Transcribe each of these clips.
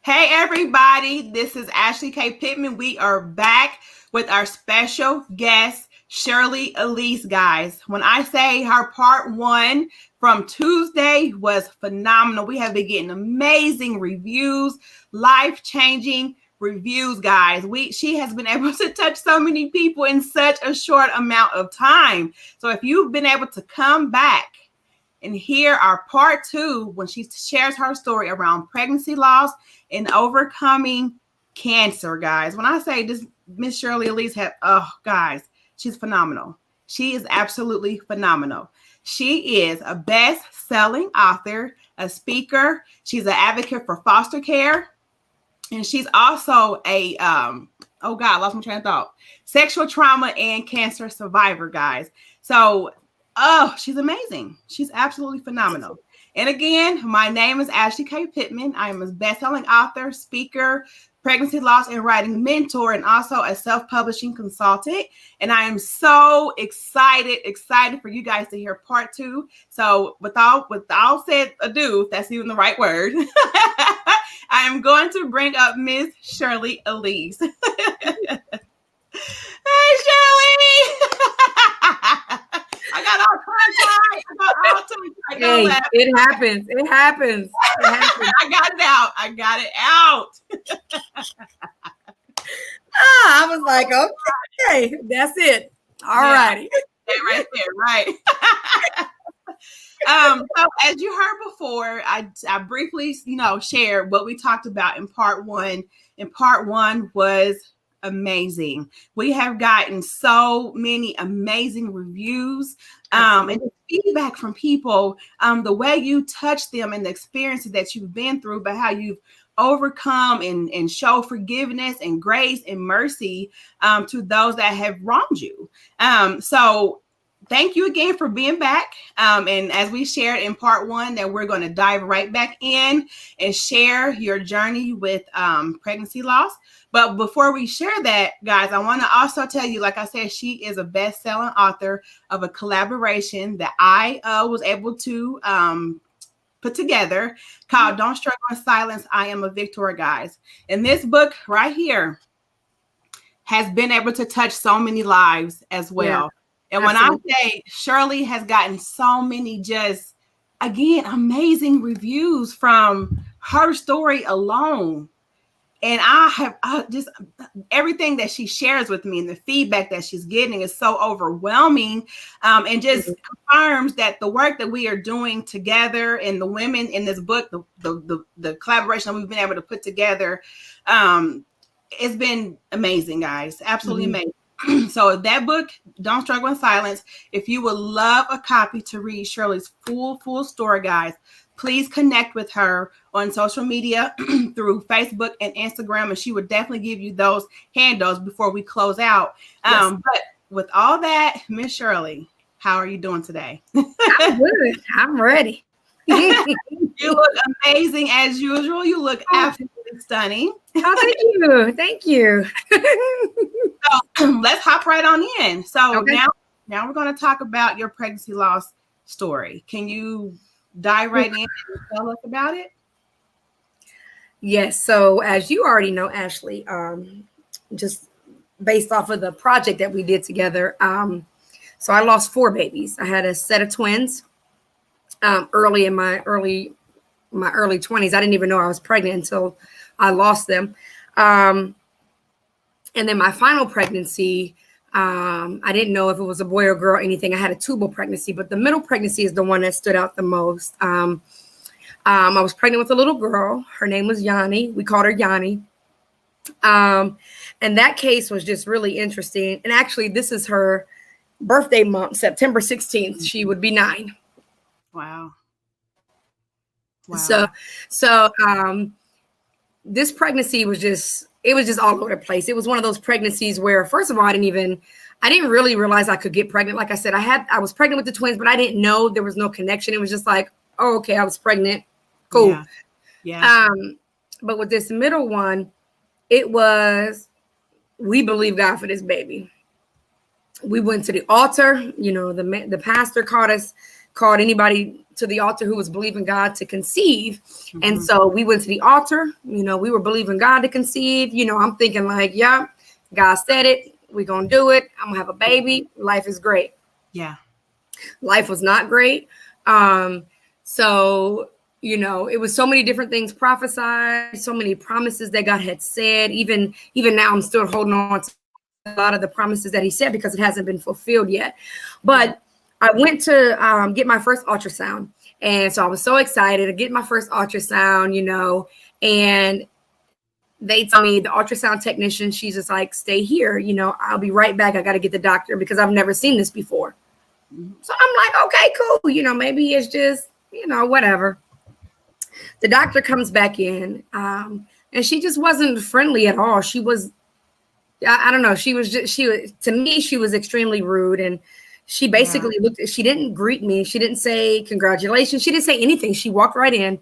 Hey, everybody. This is Ashley K. Pittman. We are back with our special guest, Shir'Lee Elesse, guys. When I say her part one from Tuesday was phenomenal, we have been getting amazing reviews, life-changing reviews, guys. She has been able to touch so many people in such a short amount of time. So if you've been able to come back and hear our part two when she shares her story around pregnancy loss and overcoming cancer, guys. When I say this, Miss Shir'Lee Elesse guys, she's phenomenal. She is absolutely phenomenal. She is a best-selling author, a speaker. She's an advocate for foster care. And she's also a, I lost my train of thought, sexual trauma and cancer survivor, guys. So, she's amazing. She's absolutely phenomenal. And again, my name is Ashley K. Pittman. I am a best-selling author, speaker, pregnancy loss and writing mentor, and also a self-publishing consultant. And I am so excited for you guys to hear part two. So without said ado, if that's even the right word, I am going to bring up Miss Shir'Lee Elesse. Hey, Shir'Lee! I got all tongue-tied. It happens. It happens. I got it out. I was like, okay, that's it. All righty. Right there, right. So as you heard before, I briefly, shared what we talked about in part one. And part one was amazing. We have gotten so many amazing reviews and feedback from people, the way you touch them and the experiences that you've been through, but how you've overcome and show forgiveness and grace and mercy to those that have wronged you. So thank you again for being back. And as we shared in part one, that we're going to dive right back in and share your journey with pregnancy loss. But before we share that, guys, I want to also tell you, like I said, she is a best-selling author of a collaboration that I was able to put together called Don't Struggle in Silence, I Am a Victor, guys. And this book right here has been able to touch so many lives as well. Yeah, and absolutely. When I say Shir'Lee has gotten so many just, again, amazing reviews from her story alone. And I just, everything that she shares with me and the feedback that she's getting is so overwhelming, and just confirms that the work that we are doing together and the women in this book, the collaboration that we've been able to put together, it's been amazing, guys. Absolutely amazing. So that book, Don't Struggle in Silence, if you would love a copy to read Shirley's full story, guys, please connect with her on social media through Facebook and Instagram, and she would definitely give you those handles before we close out. Yes. But with all that, Miss Shir'Lee, how are you doing today? I'm good. I'm ready. You look amazing as usual. You look absolutely stunning. Oh, thank you. So let's hop right on in. So now we're going to talk about your pregnancy loss story. Can you dive right in and tell us about it? Yes. So as you already know, Ashley, just based off of the project that we did together, so I lost 4 babies. I had a set of twins early in my early 20s. I didn't even know I was pregnant until I lost them. And then my final pregnancy, I didn't know if it was a boy or girl or anything. I had a tubal pregnancy, but the middle pregnancy is the one that stood out the most. I was pregnant with a little girl. Her name was Yanni. We called her Yanni. And that case was just really interesting. And actually, this is her birthday month, September 16th. She would be 9. Wow. So this pregnancy was just all over the place. It was one of those pregnancies where, first of all, I didn't really realize I could get pregnant. Like I said, I was pregnant with the twins, but I didn't know there was no connection. It was just like, oh, okay, I was pregnant. Cool. Yeah. But with this middle one, we believe God for this baby. We went to the altar, the pastor called anybody to the altar who was believing God to conceive. And so we went to the altar, we were believing God to conceive. I'm thinking like, yeah, God said it. We're going to do it. I'm going to have a baby. Life is great. Yeah. Life was not great. So, it was so many different things prophesied, so many promises that God had said. Even now, I'm still holding on to a lot of the promises that he said because it hasn't been fulfilled yet. But I went to get my first ultrasound. And so I was so excited to get my first ultrasound, and they tell me, the ultrasound technician, she's just like, stay here, I'll be right back. I got to get the doctor because I've never seen this before. So I'm like, okay, cool. Maybe it's just, whatever. The doctor comes back in, and she just wasn't friendly at all. She was, I don't know. She was to me, she was extremely rude. And she basically she didn't greet me. She didn't say congratulations. She didn't say anything. She walked right in.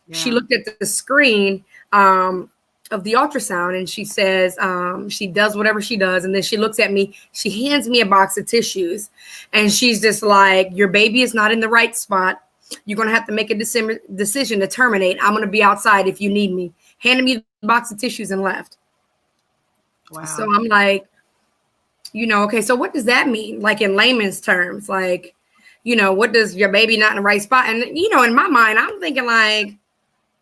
Yeah. She looked at the screen, of the ultrasound, and she says, she does whatever she does. And then she looks at me, she hands me a box of tissues, and she's just like, your baby is not in the right spot. You're going to have to make a decision to terminate. I'm going to be outside if you need me. Handed me the box of tissues and left. Wow. So I'm like, okay, so what does that mean? Like in layman's terms, like, what does your baby not in the right spot? And, in my mind, I'm thinking like,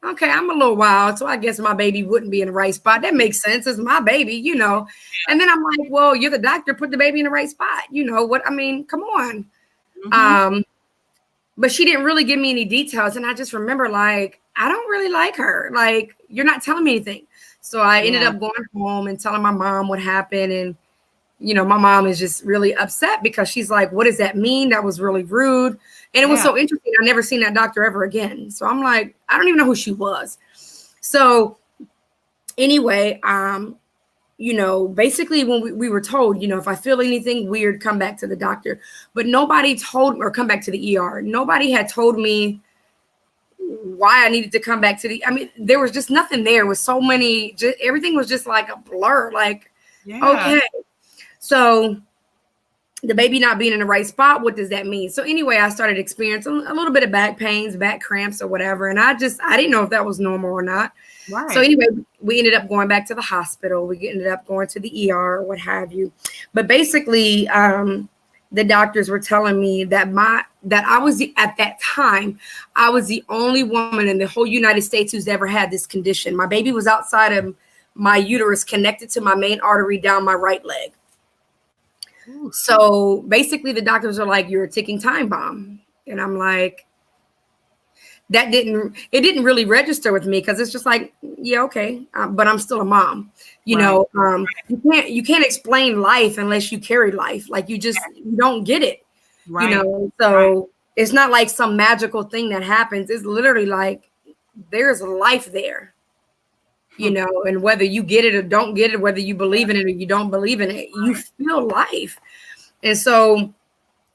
okay, I'm a little wild, so I guess my baby wouldn't be in the right spot. That makes sense. It's my baby, And then I'm like, well, you're the doctor. Put the baby in the right spot. What? I mean, come on. But she didn't really give me any details. And I just remember like, I don't really like her. Like, you're not telling me anything. So I ended up going home and telling my mom what happened. And, my mom is just really upset because she's like, what does that mean? That was really rude. And it was so interesting. I never seen that doctor ever again. So I'm like, I don't even know who she was. So anyway, basically when we were told, if I feel anything weird, come back to the doctor. But nobody told me, or come back to the ER. Nobody had told me why I needed to come back to there was just nothing there. With so many, everything was just like a blur. Like, okay. So the baby not being in the right spot, what does that mean? So anyway, I started experiencing a little bit of back pains, back cramps or whatever. And I didn't know if that was normal or not. Right. So anyway, we ended up going back to the hospital. We ended up going to the ER or what have you. But basically, the doctors were telling me that I was at that time, I was the only woman in the whole United States who's ever had this condition. My baby was outside of my uterus, connected to my main artery down my right leg. So basically the doctors are like, you're a ticking time bomb. And I'm like, it didn't really register with me because it's just like, yeah, okay. But I'm still a mom, you can't explain life unless you carry life. Like you don't get it, so it's not like some magical thing that happens. It's literally like, there's life there, and whether you get it or don't get it, whether you believe in it or you don't believe in it, you feel life. And so,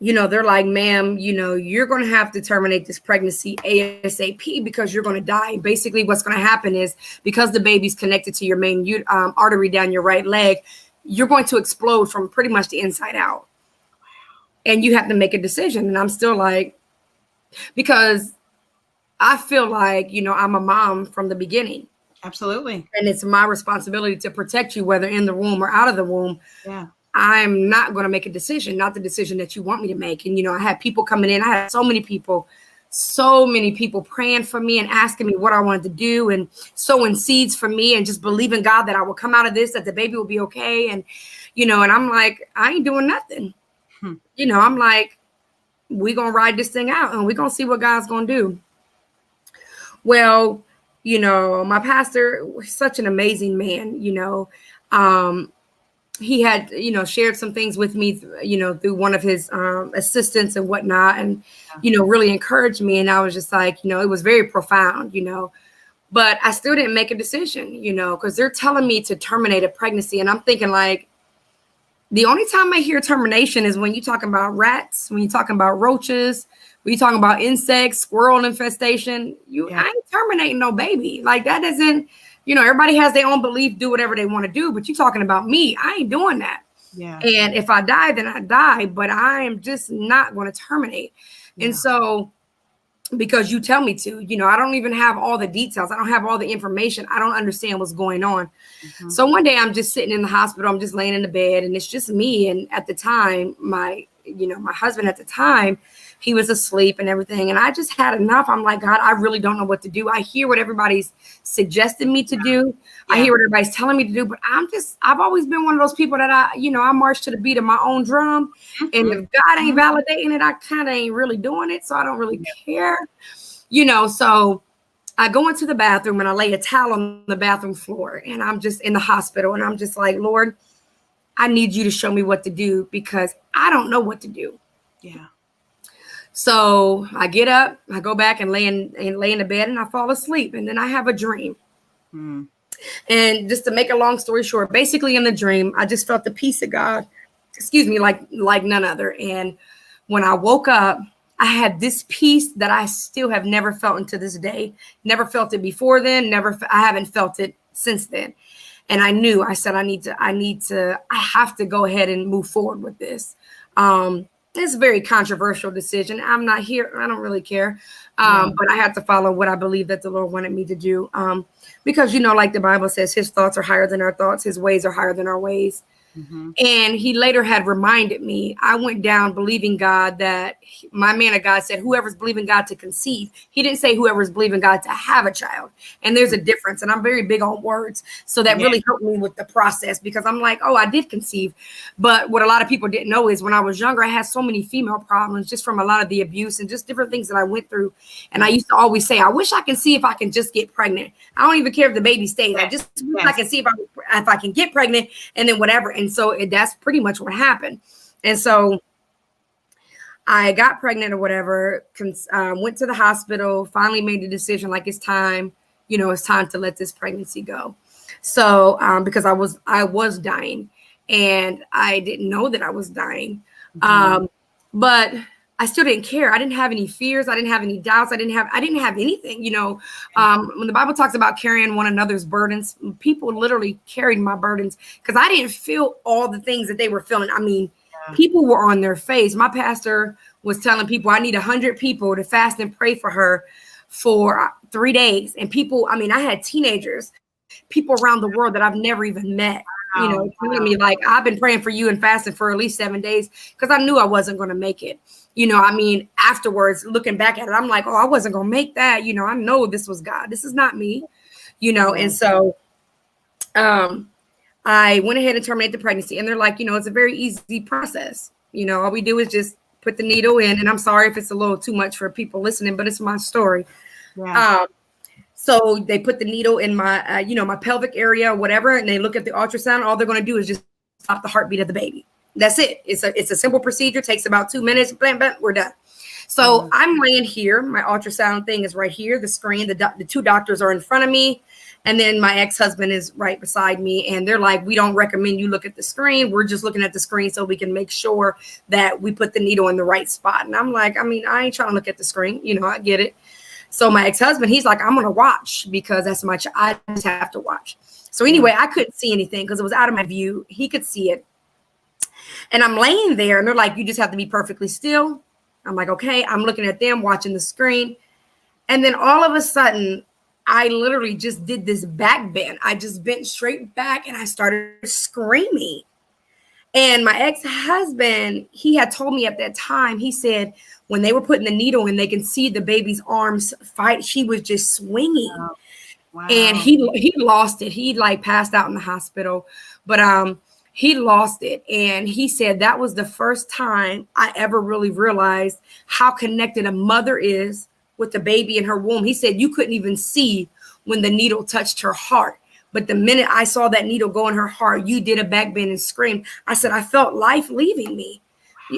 they're like, ma'am, you're going to have to terminate this pregnancy ASAP because you're going to die. Basically, what's going to happen is because the baby's connected to your main artery down your right leg, you're going to explode from pretty much the inside out. And you have to make a decision. And I'm still like, because I feel like, I'm a mom from the beginning. Absolutely. And it's my responsibility to protect you, whether in the womb or out of the womb. Yeah. I'm not going to make a decision, not the decision that you want me to make. And, I had people coming in. I had so many people praying for me and asking me what I wanted to do and sowing seeds for me and just believing God that I will come out of this, that the baby will be okay. And, and I'm like, I ain't doing nothing. I'm like, we going to ride this thing out and we're going to see what God's going to do. Well, my pastor was such an amazing man, he had, shared some things with me, through one of his assistants and whatnot, and, really encouraged me. And I was just like, it was very profound, but I still didn't make a decision, because they're telling me to terminate a pregnancy. And I'm thinking like, the only time I hear termination is when you're talking about rats, when you're talking about roaches, when you're talking about insects, squirrel infestation. I ain't terminating no baby. Like that doesn't, everybody has their own belief, do whatever they want to do, but you're talking about me. I ain't doing that. Yeah. And if I die, then I die, but I am just not going to terminate. Yeah. And so because you tell me to. I don't even have all the details. I don't have all the information. I don't understand what's going on. Mm-hmm. So one day I'm just sitting in the hospital. I'm just laying in the bed, and it's just me. And at the time, my husband at the time, he was asleep and everything. And I just had enough. I'm like, God, I really don't know what to do. I hear what everybody's suggesting me to do. Yeah. I hear what everybody's telling me to do, but I've always been one of those people that I march to the beat of my own drum. Mm-hmm. And if God ain't validating it, I kind of ain't really doing it. So I don't really care, so I go into the bathroom and I lay a towel on the bathroom floor, and I'm just in the hospital, and I'm just like, Lord, I need you to show me what to do, because I don't know what to do. Yeah. So I get up, I go back and lay in the bed, and I fall asleep. And then I have a dream. Mm. And just to make a long story short, basically in the dream, I just felt the peace of God, like none other. And when I woke up, I had this peace that I still have never felt until this day. Never felt it before then. I haven't felt it since then. And I said, I have to go ahead and move forward with this. It's a very controversial decision. I'm not here. I don't really care. But I had to follow what I believe that the Lord wanted me to do. Because, like the Bible says, his thoughts are higher than our thoughts. His ways are higher than our ways. Mm-hmm. And he later had reminded me, I went down believing God that my man of God said, whoever's believing God to conceive. He didn't say whoever's believing God to have a child. And there's a difference. And I'm very big on words. So that really helped me with the process, because I'm like, oh, I did conceive. But what a lot of people didn't know is when I was younger, I had so many female problems just from a lot of the abuse and just different things that I went through. And I used to always say, I wish I can see if I can just get pregnant. I don't even care if the baby stays. I just wish I can see if I can get pregnant, and then whatever. And so that's pretty much what happened. And so I got pregnant or whatever, went to the hospital, finally made the decision, like, it's time to let this pregnancy go. So because I was dying, and I didn't know that I was dying. Mm-hmm. But I still didn't care. I didn't have any fears. I didn't have any doubts. I didn't have anything, when the Bible talks about carrying one another's burdens, people literally carried my burdens, because I didn't feel all the things that they were feeling. I mean, people were on their face. My pastor was telling people, I need 100 people to fast and pray for her for 3 days. And people, I had teenagers, people around the world that I've never even met, telling me, like, I've been praying for you and fasting for at least 7 days, because I knew I wasn't going to make it. Afterwards, looking back at it, I'm like, oh, I wasn't going to make that. I know this was God. This is not me, And so I went ahead and terminated the pregnancy. And they're like, it's a very easy process. All we do is just put the needle in. And I'm sorry if it's a little too much for people listening, but it's my story. Yeah. So they put the needle in my, my pelvic area or whatever, and they look at the ultrasound. All they're going to do is just stop the heartbeat of the baby. That's it. It's a simple procedure. Takes about 2 minutes. Bam, bam, we're done. So I'm laying here. My ultrasound thing is right here. The screen, the two doctors are in front of me. And then my ex-husband is right beside me. And they're like, we don't recommend you look at the screen. We're just looking at the screen so we can make sure that we put the needle in the right spot. And I'm like, I ain't trying to look at the screen. I get it. So my ex-husband, he's like, I'm going to watch, because that's I just have to watch. So anyway, I couldn't see anything because it was out of my view. He could see it. And I'm laying there, and they're like, you just have to be perfectly still. I'm like, okay. I'm looking at them, watching the screen. And then all of a sudden, I literally just did this back bend. I just bent straight back, and I started screaming. And my ex-husband, he had told me at that time, he said, when they were putting the needle in, they can see the baby's arms fight. She was just swinging. Wow. And he lost it. He passed out in the hospital, but he lost it. And he said that was the first time I ever really realized how connected a mother is with the baby in her womb. He said you couldn't even see when the needle touched her heart. But the minute I saw that needle go in her heart, you did a back bend and screamed. I said, I felt life leaving me.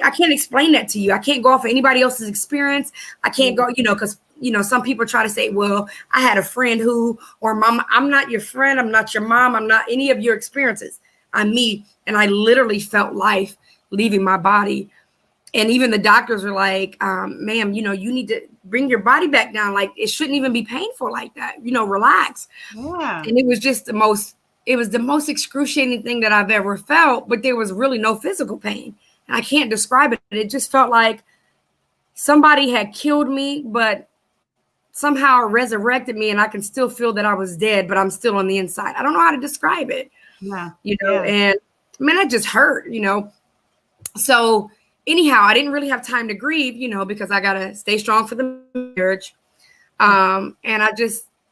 I can't explain that to you. I can't go off of anybody else's experience. I can't go, because, some people try to say, well, I had a friend who, or mom, I'm not your friend. I'm not your mom. I'm not any of your experiences. I'm me. And I literally felt life leaving my body. And even the doctors were like, ma'am, you need to bring your body back down. Like, it shouldn't even be painful like that. Relax. Yeah. And it was just the most excruciating thing that I've ever felt. But there was really no physical pain. And I can't describe it. It just felt like somebody had killed me, but somehow resurrected me, and I can still feel that I was dead, but I'm still on the inside. I don't know how to describe it, Yeah. you know, Yeah. and man, it just hurt, you know. So anyhow, I didn't really have time to grieve, you know, because I gotta stay strong for the marriage. And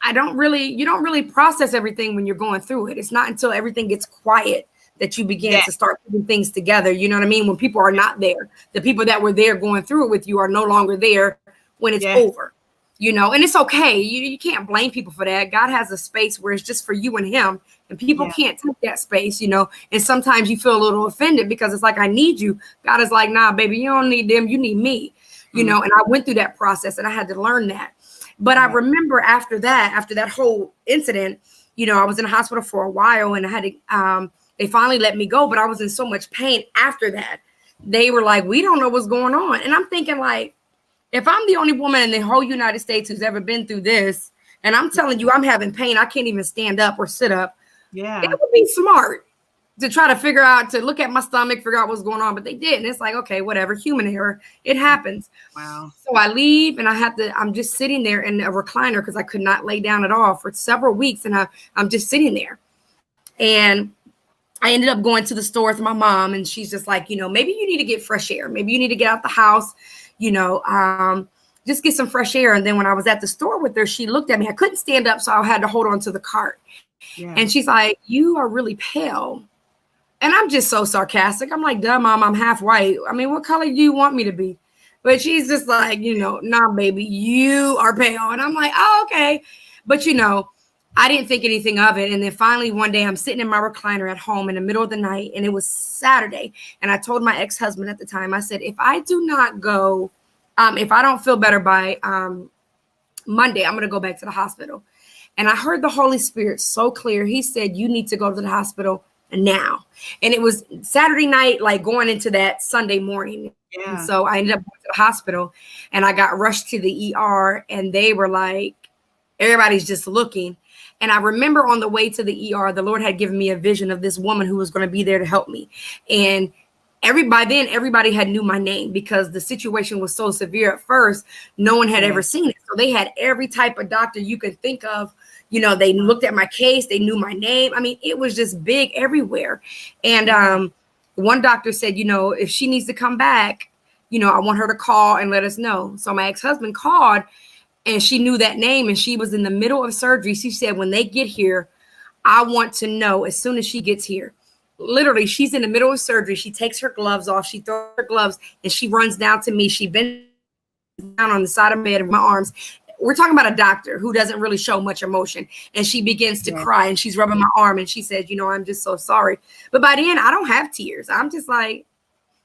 I don't really, you don't really process everything when you're going through it. It's not until everything gets quiet that you begin Yeah. to start putting things together. You know what I mean? When people are not there, the people that were there going through it with you are no longer there when it's Yeah. over, you know, and it's okay. You can't blame people for that. God has a space where it's just for you and him, and people Yeah. can't take that space, you know, and sometimes you feel a little offended because it's like, I need you. God is like, nah, baby, you don't need them. You need me, you know, and I went through that process and I had to learn that. But I Right. remember after that whole incident, you know, I was in the hospital for a while and I had to, they finally let me go, but I was in so much pain after that. They were like, we don't know what's going on. And I'm thinking, like, if I'm the only woman in the whole United States who's ever been through this, and I'm telling you, I'm having pain, I can't even stand up or sit up, it Yeah. would be smart to try to figure out, to look at my stomach, figure out what's going on. But they didn't. It's like, okay, whatever, human error, it happens. Wow. So I leave and I'm just sitting there in a recliner because I could not lay down at all for several weeks. And I'm just sitting there. And I ended up going to the store with my mom, and she's just like, you know, maybe you need to get fresh air. Maybe you need to get out the house, you know, just get some fresh air. And then when I was at the store with her, she looked at me. I couldn't stand up, so I had to hold on to the cart. And Yeah. she's like, you are really pale. And I'm just so sarcastic. I'm like, duh, mom, I'm half white. I mean, what color do you want me to be? But she's just like, you know, nah, baby, you are pale. And I'm like, oh, okay. But, you know, I didn't think anything of it. And then finally, one day, I'm sitting in my recliner at home in the middle of the night, and it was Saturday. And I told my ex-husband at the time, I said, if I do not go, if I don't feel better by Monday, I'm going to go back to the hospital. And I heard the Holy Spirit so clear. He said, you need to go to the hospital now. And it was Saturday night, like going into that Sunday morning. And Yeah. so I ended up going to the hospital, and I got rushed to the ER, and they were like, everybody's just looking. And I remember on the way to the ER, the Lord had given me a vision of this woman who was going to be there to help me. And everybody had knew my name because the situation was so severe at first. No one had Yeah. ever seen it. So they had every type of doctor you could think of. You know, they looked at my case. They knew my name. I mean, it was just big everywhere. And one doctor said, you know, if she needs to come back, you know, I want her to call and let us know. So my ex-husband called, and she knew that name, and she was in the middle of surgery. She said, when they get here, I want to know as soon as she gets here. Literally, she's in the middle of surgery. She takes her gloves off. She throws her gloves, and she runs down to me. She bends down on the side of my bed with my arms. We're talking about a doctor who doesn't really show much emotion. And she begins to Yeah. cry, and she's rubbing my arm, and she said, you know, I'm just so sorry. But by then, I don't have tears. I'm just like,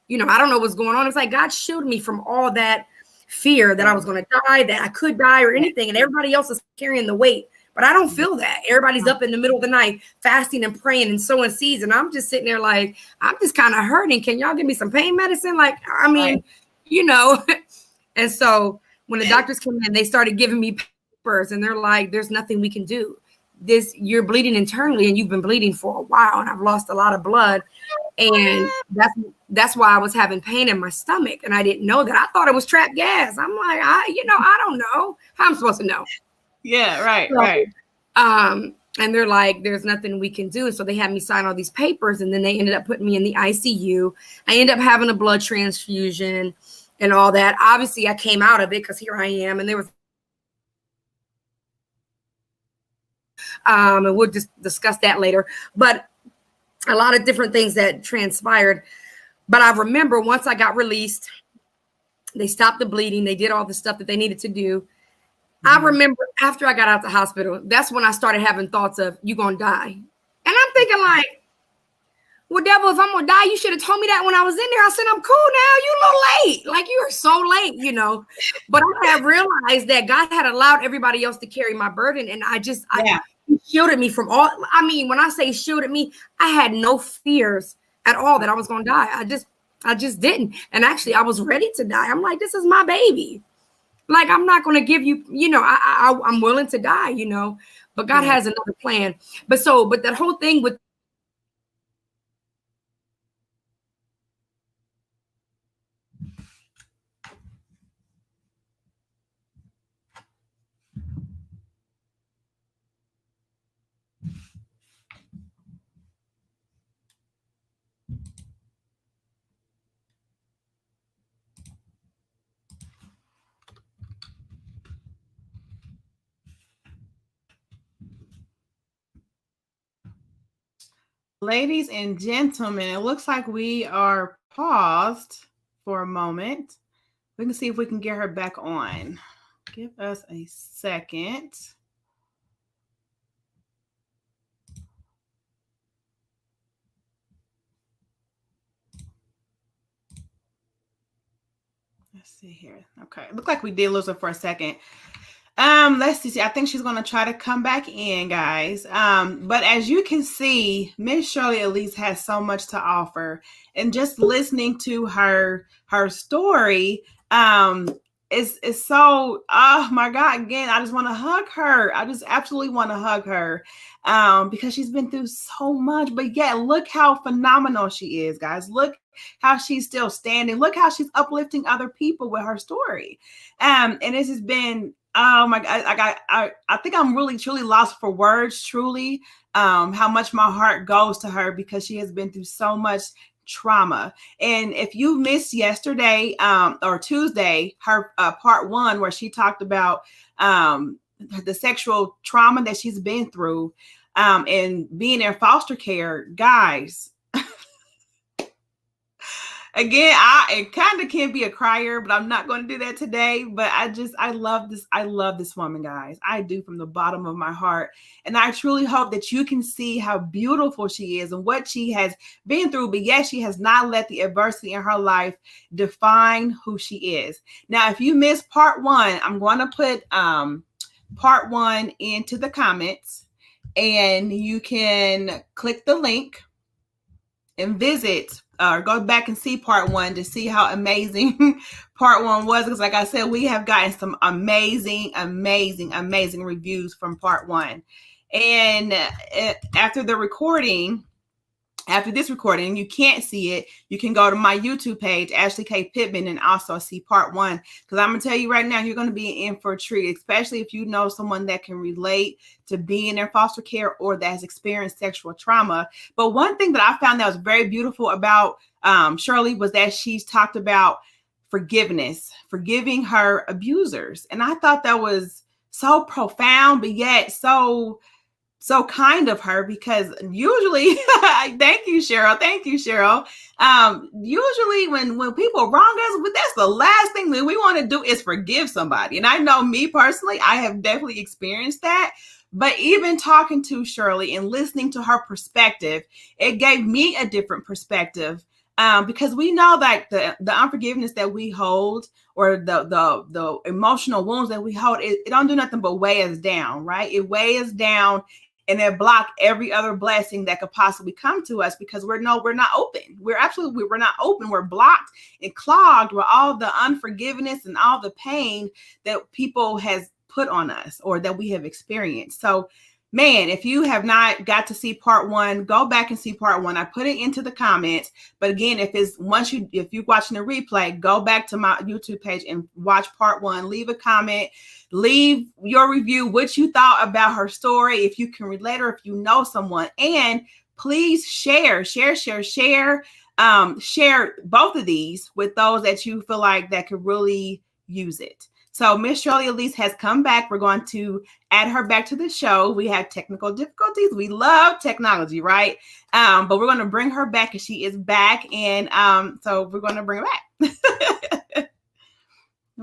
you know, I don't know what's going on. It's like God shielded me from all that fear that I was going to die, that I could die or anything. And everybody else is carrying the weight. But I don't feel that. Everybody's up in the middle of the night fasting and praying and sowing seeds. And I'm just sitting there like, I'm just kind of hurting. Can y'all give me some pain medicine? Like, I mean, you know. And so when the doctors came in, they started giving me papers, and they're like, there's nothing we can do. You're bleeding internally, and you've been bleeding for a while, and I've lost a lot of blood. And that's why I was having pain in my stomach. And I didn't know that. I thought it was trapped gas. I'm like, I don't know how I'm supposed to know. Yeah. Right. So, Right. and they're like, there's nothing we can do. And so they had me sign all these papers, and then they ended up putting me in the ICU. I ended up having a blood transfusion and all that. Obviously, I came out of it because here I am. And there was, and we'll just discuss that later. But a lot of different things that transpired. But I remember once I got released, they stopped the bleeding. They did all the stuff that they needed to do. I remember after I got out the hospital, that's when I started having thoughts of, you gonna die. And I'm thinking like, well, devil, if I'm gonna die, you should have told me that when I was in there. I said, I'm cool now. You a little late. Like, you are so late, you know. But I have realized that God had allowed everybody else to carry my burden. And He shielded me from all. I mean, when I say shielded me, I had no fears at all that I was gonna die. I just didn't. And actually, I was ready to die. I'm like, this is my baby. Like, I'm not going to give you, you know, I'm willing to die, you know, but God has another plan. But that whole thing with Ladies and gentlemen, it looks like we are paused for a moment. We can see if we can get her back on. Give us a second. Let's see here. Okay, it looked like we did lose her for a second. Let's see. I think she's gonna try to come back in, guys. But as you can see, Miss Shir'Lee Elesse has so much to offer, and just listening to her story, is so. Oh my God! Again, I just want to hug her. I just absolutely want to hug her, because she's been through so much. But yeah, look how phenomenal she is, guys. Look how she's still standing. Look how she's uplifting other people with her story. And this has been, oh my God, I think I'm really truly lost for words, truly, how much my heart goes to her, because she has been through so much trauma. And if you missed yesterday, or Tuesday, her part 1, where she talked about the sexual trauma that she's been through, and being in foster care, guys. Again, it kind of can be a crier, but I'm not going to do that today. But I love this. I love this woman, guys. I do, from the bottom of my heart. And I truly hope that you can see how beautiful she is and what she has been through. But yes, she has not let the adversity in her life define who she is. Now, if you missed part 1, I'm going to put part 1 into the comments, and you can click the link and visit, or go back and see part 1 to see how amazing part 1 was. Because like I said, we have gotten some amazing reviews from part 1. And after this recording, you can't see it, you can go to my YouTube page, Ashley K. Pittman, and also see part 1. Because I'm going to tell you right now, you're going to be in for a treat, especially if you know someone that can relate to being in foster care or that has experienced sexual trauma. But one thing that I found that was very beautiful about Shir'Lee was that she's talked about forgiveness, forgiving her abusers. And I thought that was so profound, but yet so kind of her, because usually thank you, Cheryl. Usually when people wrong us, but that's the last thing that we want to do is forgive somebody. And I know, me personally, I have definitely experienced that. But even talking to Shir'Lee and listening to her perspective, it gave me a different perspective, because we know that the unforgiveness that we hold, or the emotional wounds that we hold, it don't do nothing but weigh us down, right? It weighs us down, and then block every other blessing that could possibly come to us, because we're not open. We're not open. We're blocked and clogged with all the unforgiveness and all the pain that people has put on us, or that we have experienced. So, man, if you have not got to see part 1, go back and see part 1. I put it into the comments. But again, if you're watching the replay, go back to my YouTube page and watch part 1. Leave a comment, leave your review, what you thought about her story, if you can relate, or if you know someone. And please share both of these with those that you feel like that could really use it. So Miss Shir'Lee Elesse has come back. We're going to add her back to the show. We had technical difficulties. We love technology, right? But we're going to bring her back, and she is back. And so we're going to bring her back.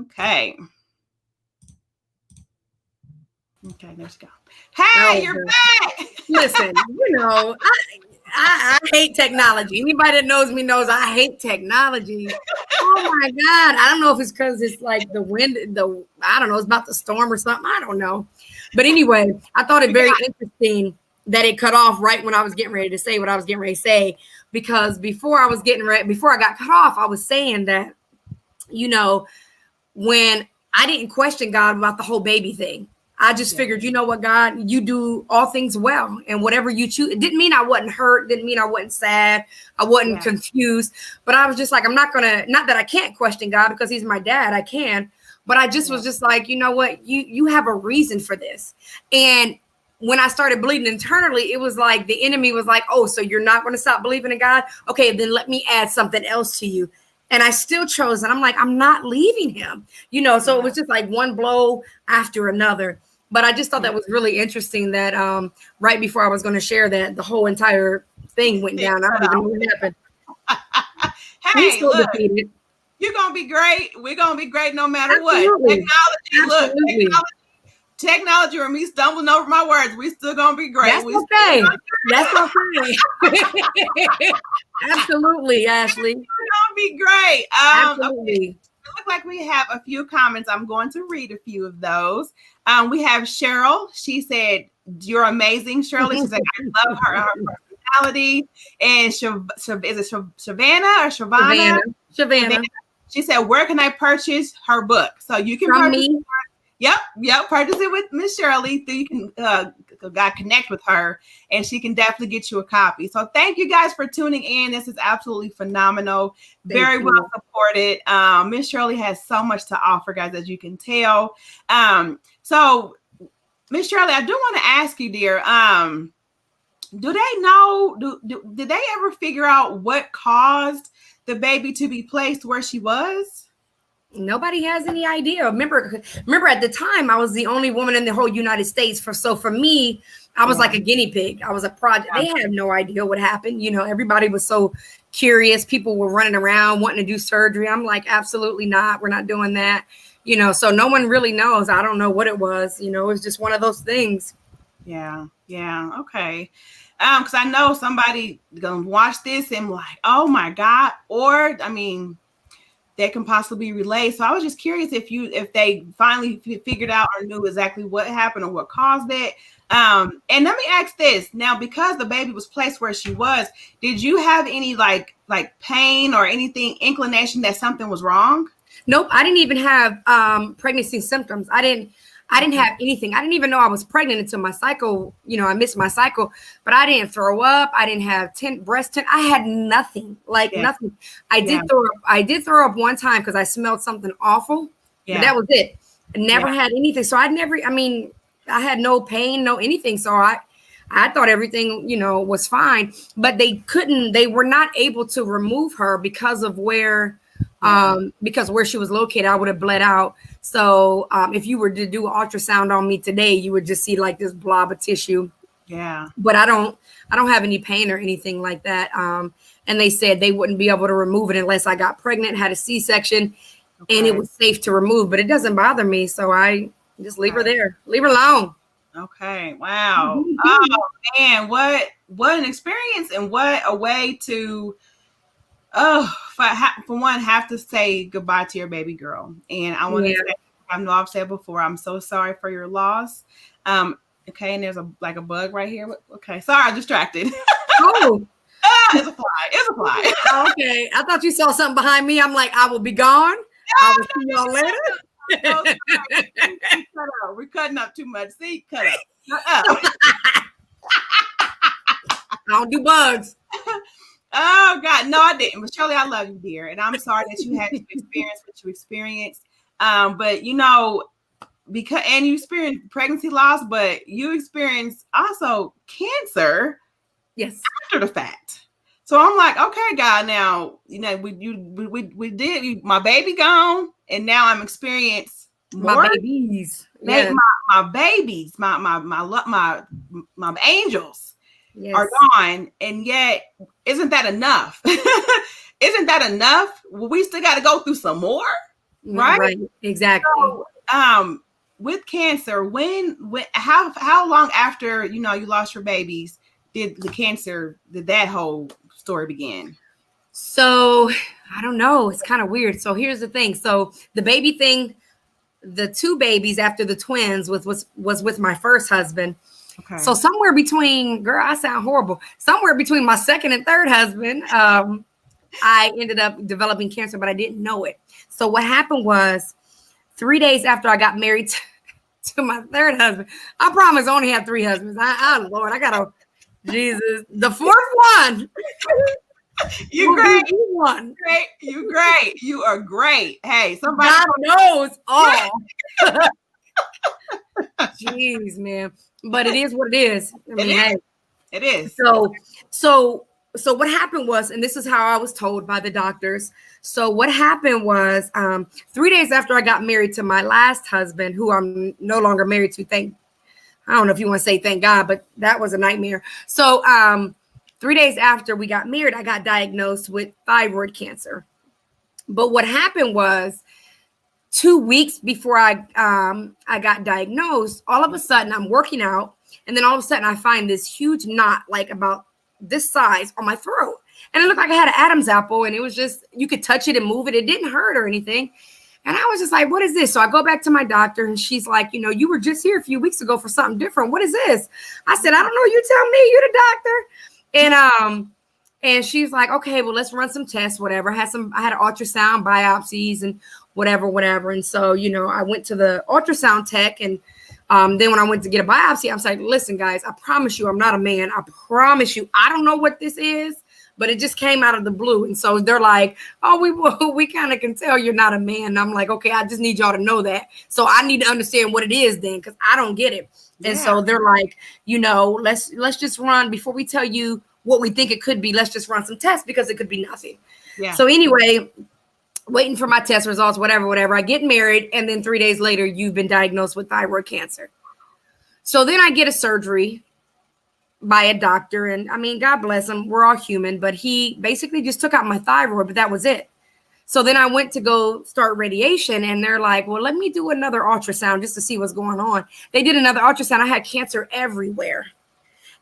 Okay. Okay, let's go. Hey, you're back. Listen, I hate technology. Anybody that knows me knows I hate technology. Oh my God. I don't know if it's because it's like the wind, I don't know, it's about the storm or something. I don't know. But anyway, I thought it very interesting that it cut off right when I was getting ready to say what I was getting ready to say. Because before I got cut off, I was saying that, when I didn't question God about the whole baby thing, I just figured, you know what, God, you do all things well, and whatever you choose. It didn't mean I wasn't hurt. Didn't mean I wasn't sad. I wasn't confused, but I was just like, not that I can't question God, because he's my dad. I can, but I just was just like, you know what, you have a reason for this. And when I started bleeding internally, it was like the enemy was like, oh, so you're not going to stop believing in God? Okay, then let me add something else to you. And I still chose, and I'm like, I'm not leaving him, so it was just like one blow after another. But I just thought that was really interesting that right before I was going to share that, the whole entire thing went down. I don't even know what happened. Hey, look, defeated. You're gonna be great. We're gonna be great no matter Absolutely. What. Technology or me stumbling over my words, we still gonna be great. That's okay. That's okay. Absolutely, Ashley. We're gonna be great. Absolutely. Okay. It looks like we have a few comments. I'm going to read a few of those. We have Cheryl. She said, "You're amazing, Shir'Lee." She said, "I love her personality." And is it Savannah or Shavana? Savannah. She said, "Where can I purchase her book?" So you can purchase me. Yep. Purchase it with Miss Shir'Lee. So you can connect with her, and she can definitely get you a copy. So thank you guys for tuning in. This is absolutely phenomenal. Very well supported. Miss Shir'Lee has so much to offer, guys, as you can tell. So Miss Shir'Lee, I do want to ask you, dear. Do they know? Did they ever figure out what caused the baby to be placed where she was? Nobody has any idea. Remember at the time, I was the only woman in the whole United States. So for me, I was like a guinea pig. I was a project. They had no idea what happened. You know, everybody was so curious. People were running around wanting to do surgery. I'm like, absolutely not. We're not doing that. You know, so no one really knows. I don't know what it was. You know, it was just one of those things. Yeah. Okay. Because I know somebody gonna watch this and like, oh my God, or I mean, that can possibly relate. So I was just curious if they finally figured out or knew exactly what happened or what caused it. And let me ask this now, because the baby was placed where she was, did you have any like pain or anything, inclination that something was wrong? Nope. I didn't even have pregnancy symptoms. I didn't have anything. I didn't even know I was pregnant until my cycle. You know, I missed my cycle, but I didn't throw up. I didn't have breast. I had nothing, nothing. I did throw up one time because I smelled something awful, but that was it. I never had anything. So I had no pain, no anything. So I thought everything, you know, was fine, but they were not able to remove her because of where she was located. I would have bled out. So if you were to do an ultrasound on me today, you would just see like this blob of tissue. Yeah. But I don't have any pain or anything like that. And they said they wouldn't be able to remove it unless I got pregnant, had a C-section, and it was safe to remove. But it doesn't bother me, so I just leave her there. Leave her alone. Okay. Wow. Oh man, what an experience, and what a way to for one, have to say goodbye to your baby girl. And I want to say, I know I've said before, I'm so sorry for your loss. Okay, and there's a bug right here. Okay, sorry, I'm distracted. Oh. It's a fly. Okay, I thought you saw something behind me. I'm like, I will be gone. I will see y'all later. We're cutting up too much. See, cut up. I don't do bugs. Oh God, no, I didn't. But Shir'Lee, I love you, dear, and I'm sorry that you had to experience what you experienced. But you know, because you experienced pregnancy loss, but you experienced also cancer. Yes, after the fact. So I'm like, okay, God, now you know we did. My baby gone, and now I'm experiencing more. My babies, my babies, my angels. Yes. Are gone, and yet isn't that enough? Isn't that enough? Well, we still got to go through some more, right? Exactly. So, with cancer, how long after you lost your babies did that whole story begin? So I don't know. It's kind of weird. So here's the thing. So the baby thing, the two babies after the twins was with my first husband. Okay. So somewhere between, girl, I sound horrible. Somewhere between my second and third husband, I ended up developing cancer, but I didn't know it. So what happened was 3 days after I got married to my third husband, I promise I only have 3 husbands. Lord, I gotta, Jesus, the fourth one. You great. You great. You are great. Hey, somebody God knows all. Jeez, man. But it is what it is. I mean, it is. So what happened was, and this is how I was told by the doctors. So what happened was 3 days after I got married to my last husband, who I'm no longer married to, I don't know if you want to say thank God, but that was a nightmare. So 3 days after we got married, I got diagnosed with thyroid cancer. But what happened was 2 weeks before I got diagnosed, all of a sudden I'm working out, and then all of a sudden I find this huge knot, like about this size, on my throat. And it looked like I had an Adam's apple, and it was just, you could touch it and move it. It didn't hurt or anything. And I was just like, what is this? So I go back to my doctor, and she's like, you were just here a few weeks ago for something different. What is this? I said, I don't know. You tell me. You're the doctor. And she's like, okay, well, let's run some tests, whatever. I had an ultrasound, biopsies, and whatever. And so, I went to the ultrasound tech, and then when I went to get a biopsy, I was like, listen, guys, I promise you, I'm not a man. I promise you, I don't know what this is, but it just came out of the blue. And so they're like, oh, we kind of can tell you're not a man. And I'm like, okay, I just need y'all to know that. So I need to understand what it is then, because I don't get it. Yeah. And so they're like, let's just run, before we tell you what we think it could be, let's just run some tests, because it could be nothing. Yeah. So anyway, waiting for my test results, whatever. I get married, and then 3 days later, you've been diagnosed with thyroid cancer. So then I get a surgery by a doctor, and I mean, God bless him, we're all human, but he basically just took out my thyroid, but that was it. So then I went to go start radiation, and they're like, well, let me do another ultrasound just to see what's going on. They did another ultrasound. I had cancer everywhere.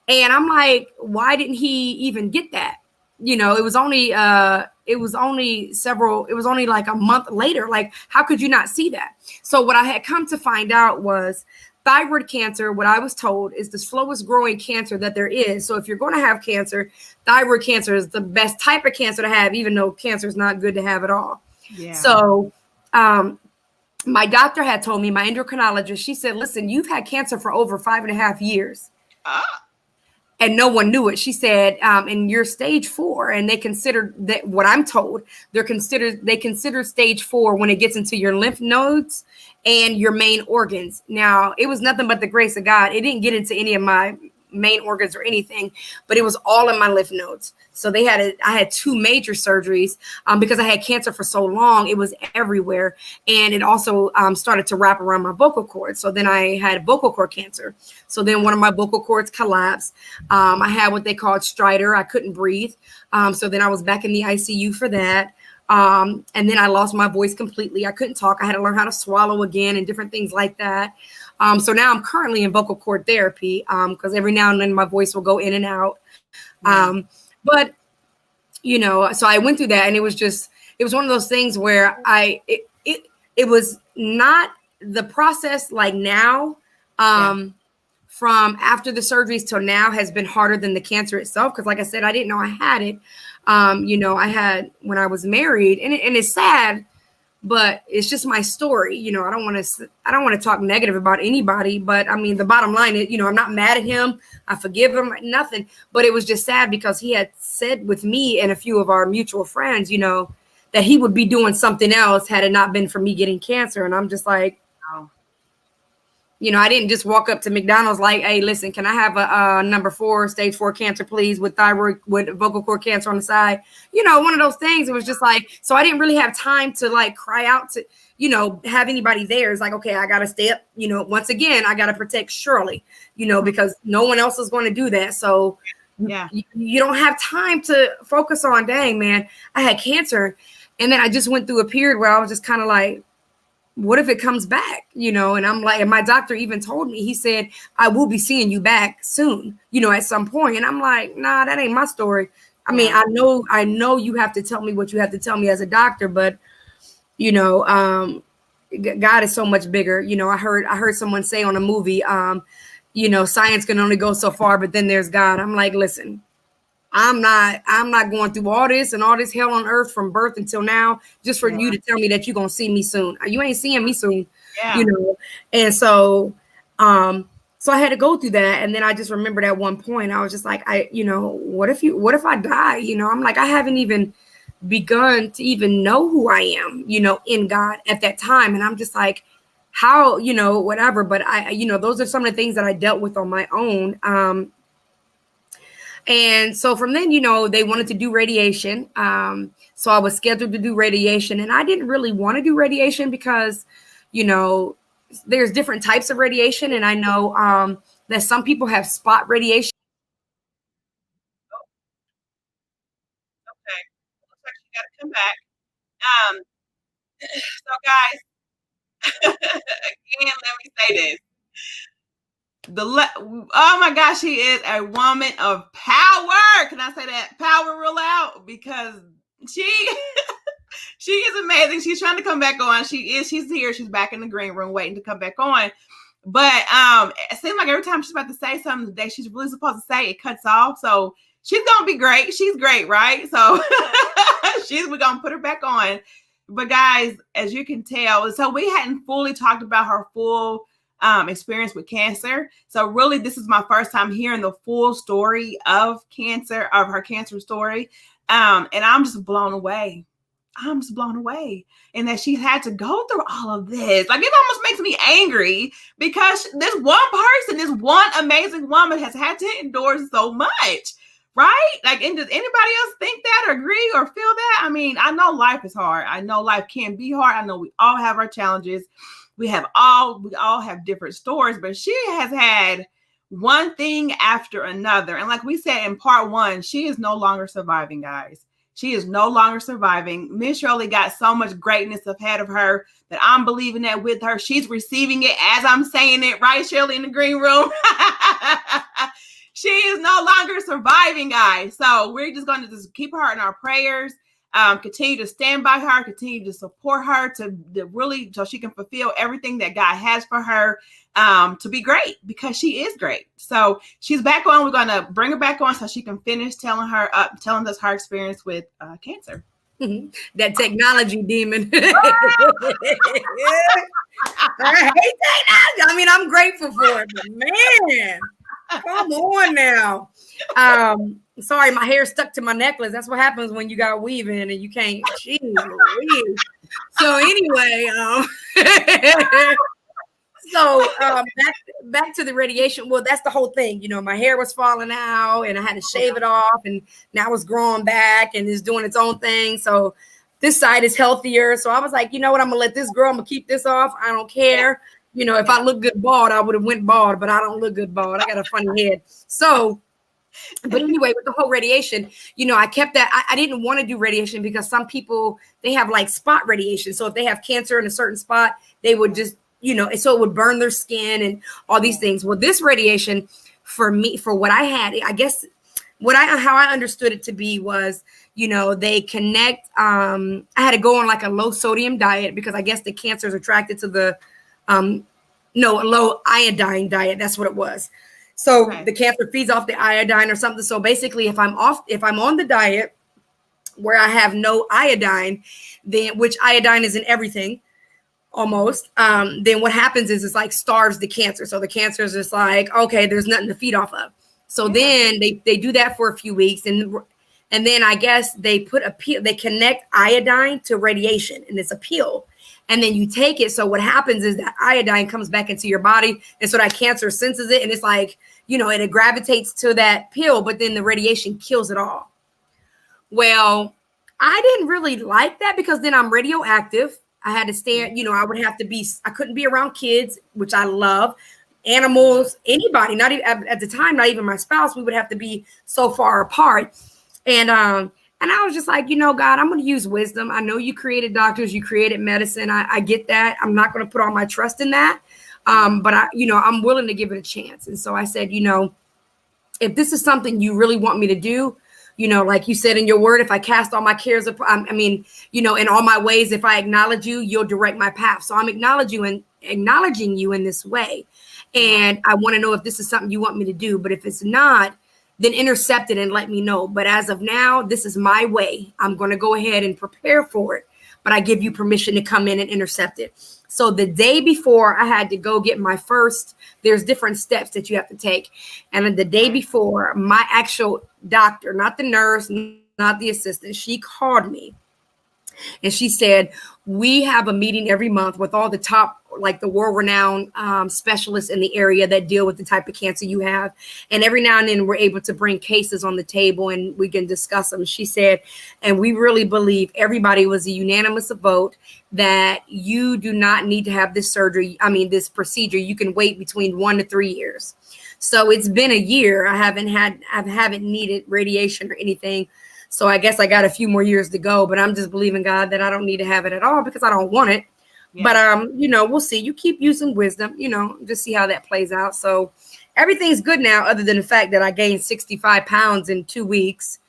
And I'm like, why didn't he even get that? It was only like a month later. Like, how could you not see that? So what I had come to find out was thyroid cancer, what I was told, is the slowest growing cancer that there is. So if you're going to have cancer, thyroid cancer is the best type of cancer to have, even though cancer is not good to have at all. Yeah. So my doctor had told me, my endocrinologist, she said, listen, you've had cancer for over 5.5 years. And no one knew it. She said, and you're stage 4, and they consider that, what I'm told, they consider stage 4 when it gets into your lymph nodes and your main organs. Now, it was nothing but the grace of God. It didn't get into any of my main organs or anything, but it was all in my lymph nodes. So I had 2 major surgeries because I had cancer for so long. It was everywhere. And it also started to wrap around my vocal cords. So then I had vocal cord cancer. So then one of my vocal cords collapsed. I had what they called stridor. I couldn't breathe. So then I was back in the ICU for that. And then I lost my voice completely. I couldn't talk. I had to learn how to swallow again and different things like that. So now I'm currently in vocal cord therapy because every now and then my voice will go in and out. But, so I went through that, and it was one of those things where it was not the process like now from after the surgeries till now has been harder than the cancer itself. Because like I said, I didn't know I had it. I had when I was married, and it's sad, but it's just my story. I don't want to talk negative about anybody, but I mean, the bottom line is, I'm not mad at him. I forgive him, nothing, but it was just sad because he had said with me and a few of our mutual friends, that he would be doing something else had it not been for me getting cancer. And I'm just like, oh. I didn't just walk up to McDonald's like, hey, listen, can I have a number 4, stage 4 cancer, please, with vocal cord cancer on the side? One of those things. It was just like, so I didn't really have time to like cry out to, have anybody there. It's like, okay, I got to stay up, once again, I got to protect Shir'Lee, because no one else is going to do that. So yeah, you don't have time to focus on, dang, man, I had cancer. And then I just went through a period where I was just kind of like, what if it comes back, and I'm like, and my doctor even told me, he said, I will be seeing you back soon, at some point. And I'm like, nah, that ain't my story. I mean, I know you have to tell me what you have to tell me as a doctor, but, God is so much bigger. I heard someone say on a movie, science can only go so far, but then there's God. I'm like, listen, I'm not going through all this hell on earth from birth until now, just for you to tell me that you're going to see me soon. You ain't seeing me soon, And so, so I had to go through that. And then I just remembered at one point, I was just like, what if I die? I'm like, I haven't even begun to even know who I am, in God at that time. And I'm just like, how, whatever. But those are some of the things that I dealt with on my own. And so from then, they wanted to do radiation. So I was scheduled to do radiation, and I didn't really want to do radiation because, there's different types of radiation. And I know that some people have spot radiation. welcome back. Um, so guys, again, let me say this. Oh my gosh, she is a woman of power. Can I say that power real loud? Because she she is amazing. She's trying to come back on. She's here. She's back in the green room waiting to come back on. But it seems like every time she's about to say something that she's really supposed to say, it cuts off. So she's gonna be great. She's great, right? So we're gonna put her back on. But guys, as you can tell, so we hadn't fully talked about her full experience with cancer. So really, this is my first time hearing the full story of her cancer story. And I'm just blown away. And that she had to go through all of this. Like, it almost makes me angry because this one amazing woman has had to endure so much, right? Like, and does anybody else think that or agree or feel that? I mean, I know life is hard. I know life can be hard. I know we all have our challenges. We all have different stories, but she has had one thing after another. And like we said in part one, she is no longer surviving, guys. She is no longer surviving. Miss Shir'Lee got so much greatness ahead of her that I'm believing that with her. She's receiving it as I'm saying it, right, Shir'Lee, in the green room? She is no longer surviving, guys. So we're just going to just keep her in our prayers. Continue to stand by her, continue to support her to really, so she can fulfill everything that God has for her, to be great, because she is great. So she's back on. We're going to bring her back on so she can finish telling us her experience with cancer. That technology demon. I hate technology. I mean, I'm grateful for it, but man, come on now. Sorry, my hair stuck to my necklace. That's what happens when you got weaving and you can't. Geez, so anyway, back to the radiation. Well, that's the whole thing. You know, my hair was falling out and I had to shave it off, and now it's growing back and it's doing its own thing. So this side is healthier. So I was like, you know what? I'm gonna let this grow. I'm gonna keep this off. I don't care. You know, if I look good bald, I would have went bald, but I don't look good bald. I got a funny head. So, but anyway, with the whole radiation, you know, I kept that. I didn't want to do radiation because some people, they have like spot radiation. So if they have cancer in a certain spot, they would just, you know, so it would burn their skin and all these things. Well, this radiation for me, for what I had, I guess how I understood it to be was, you know, they connect. I had to go on like a low sodium diet because I guess the cancer is attracted to the, a low iodine diet. That's what it was. So the cancer feeds off the iodine or something. So basically, if I'm on the diet where I have no iodine, then, which iodine is in everything almost, then what happens is it's like starves the cancer. So the cancer is just like, okay, there's nothing to feed off of. So then they do that for a few weeks, and then I guess they they connect iodine to radiation, and it's a pill. And then you take it. So what happens is that iodine comes back into your body. And so that cancer senses it. And it's like, you know, it gravitates to that pill, but then the radiation kills it all. Well, I didn't really like that because then I'm radioactive. I had to stand, you know, I couldn't be around kids, which I love, animals, anybody, not even at the time, not even my spouse. We would have to be so far apart. And I was just like, you know, God, I'm going to use wisdom. I know you created doctors, you created medicine. I get that. I'm not going to put all my trust in that. But I'm willing to give it a chance. And so I said, you know, if this is something you really want me to do, you know, like you said in your word, if I cast all my cares upon, you know, in all my ways, if I acknowledge you, you'll direct my path. So I'm acknowledging you in this way. And I want to know if this is something you want me to do. But if it's not, then intercept it and let me know. But as of now, this is my way. I'm going to go ahead and prepare for it. But I give you permission to come in and intercept it. So the day before, I had to go get my first, there's different steps that you have to take. And the day before, my actual doctor, not the nurse, not the assistant, she called me. And she said, we have a meeting every month with all the top, like the world-renowned specialists in the area that deal with the type of cancer you have. And every now and then we're able to bring cases on the table and we can discuss them. She said, and we really believe everybody was a unanimous vote that you do not need to have this this procedure. You can wait between 1 to 3 years. So it's been a year. I haven't needed radiation or anything. So I guess I got a few more years to go, but I'm just believing God that I don't need to have it at all because I don't want it. But we'll see. You keep using wisdom, just see how that plays out. So everything's good now, other than the fact that I gained 65 pounds in 2 weeks.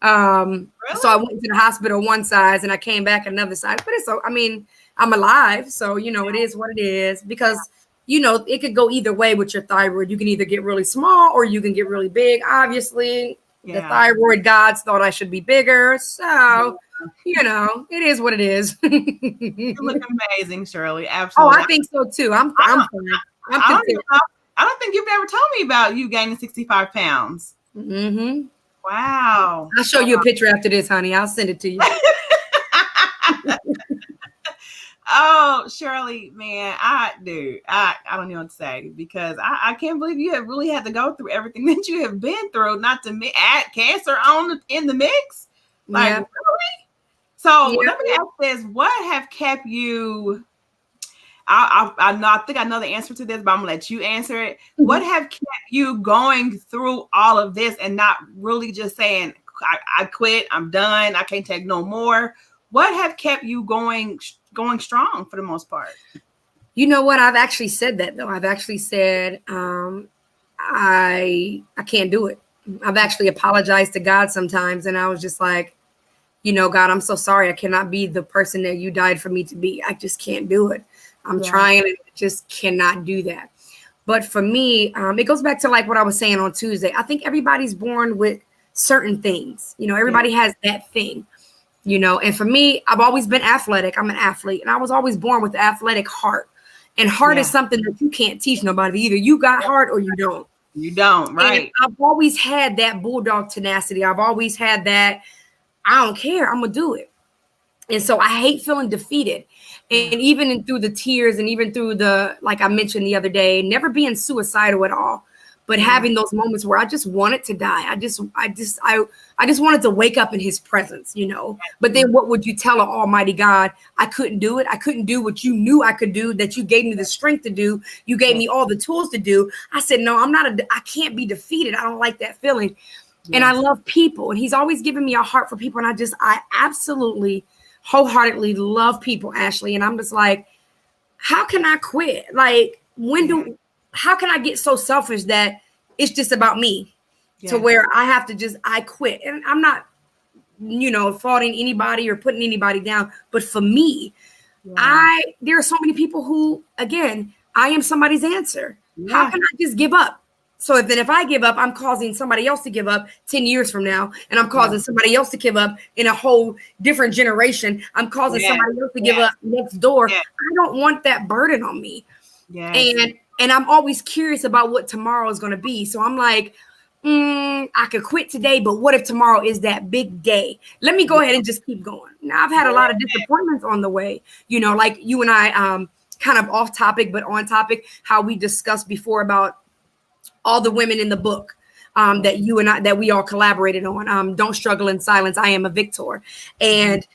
Really? So I went to the hospital one size and I came back another size. But I'm alive. So, it is what it is because, it could go either way with your thyroid. You can either get really small or you can get really big. Obviously, the thyroid gods thought I should be bigger. So, it is what it is. You look amazing, Shir'Lee. Absolutely. Oh, I think so too. I'm fine. I don't think you've ever told me about you gaining 65 pounds. Mm-hmm. Wow. I'll show you a picture after this, honey. I'll send it to you. Oh, Shir'Lee, man, I don't know what to say because I can't believe you have really had to go through everything that you have been through, not to add cancer in the mix. Like, really? So let me ask this: what have kept you? I think I know the answer to this, but I'm gonna let you answer it. Mm-hmm. What have kept you going through all of this and not really just saying, I quit, I'm done, I can't take no more? What have kept you going strong for the most part? You know what? I've actually said that though. I've actually said I can't do it. I've actually apologized to God sometimes, and I was just like, God, I'm so sorry. I cannot be the person that you died for me to be. I just can't do it. I'm trying and I just cannot do that. But for me, it goes back to like what I was saying on Tuesday. I think everybody's born with certain things. Everybody has that thing. And for me, I've always been athletic. I'm an athlete, and I was always born with an athletic heart. And heart is something that you can't teach nobody. Either you got heart or you don't. You don't, right? And I've always had that bulldog tenacity. I've always had that, I don't care, I'm going to do it. And so I hate feeling defeated. And even through the tears and even through the, like I mentioned the other day, never being suicidal at all. But having those moments where I just wanted to die. I just wanted to wake up in his presence, But then what would you tell an almighty God? I couldn't do it. I couldn't do what you knew I could do, that you gave me the strength to do. You gave me all the tools to do. I said, no, I can't be defeated. I don't like that feeling. Yes. And I love people. And he's always given me a heart for people. And I absolutely, wholeheartedly love people, Ashley. And I'm just like, how can I quit? Like, how can I get so selfish that it's just about me to where I have to I quit? And I'm not, faulting anybody or putting anybody down. But for me, there are so many people who, again, I am somebody's answer. Yeah. How can I just give up? So if I give up, I'm causing somebody else to give up 10 years from now. And I'm causing somebody else to give up in a whole different generation. I'm causing somebody else to give up next door. Yeah. I don't want that burden on me. Yeah. And I'm always curious about what tomorrow is going to be. So I'm like, I could quit today, but what if tomorrow is that big day? Let me go ahead and just keep going. Now, I've had a lot of disappointments on the way, like you and I, kind of off topic, but on topic, how we discussed before about all the women in the book that you and I, that we all collaborated on. Don't Struggle in Silence, I Am a Victor. And